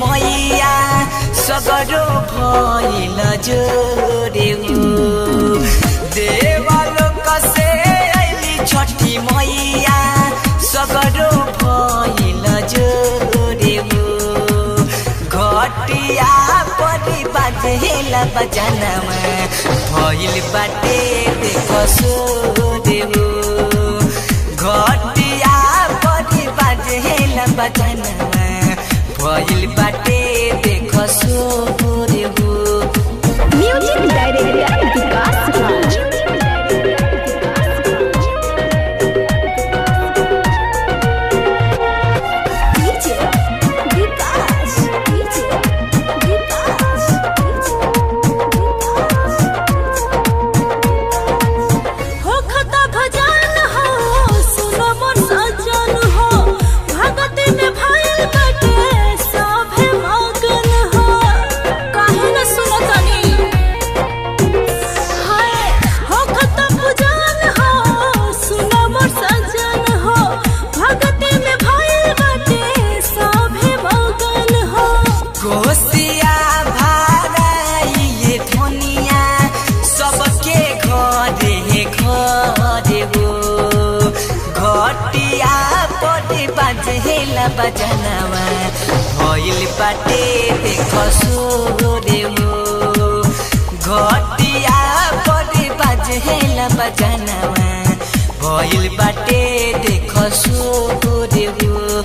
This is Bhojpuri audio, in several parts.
मैया सगरो भइल जोरे हो देवलोक से आइली छठी मैया सगरो भइल जोरे हो घटिया परी बाजेला बजानमा भइल बाटे देखो सोरे हो घटिया परी बाजेला बजानमा भइल बाटे देखो सोरे हो म्यूजिक डायरेक्टर विकास राज बजनवा भइल बाटे देखो सोरे हो घटिया परी बाजेला बजनवा भइल बाटे देखो सोरे हो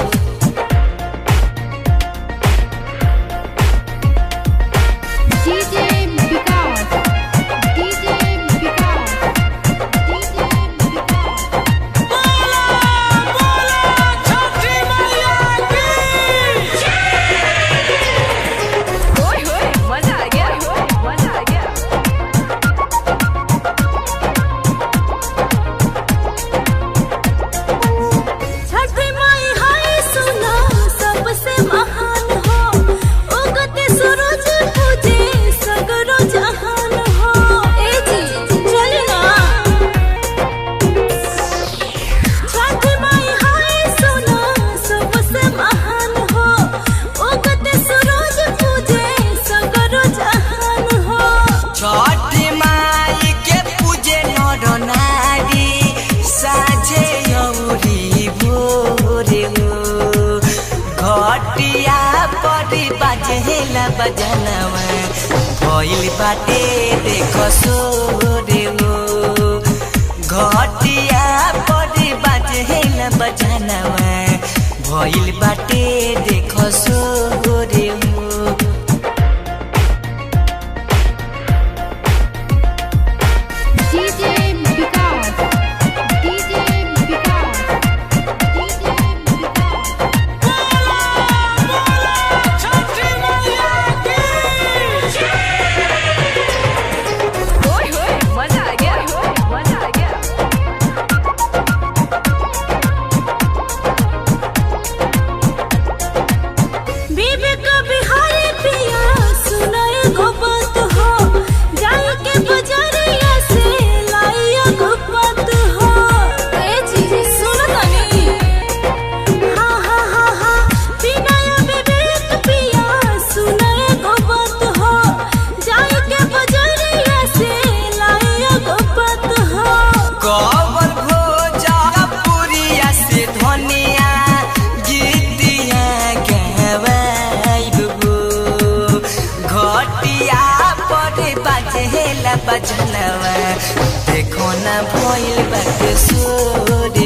बजनवा भइल बाटे देखो सोरे हो घटिया परी बाजेला बजनवा भइल बाटे देखो सोरे हो बजनवा देखो ना भइल बाटे सोरे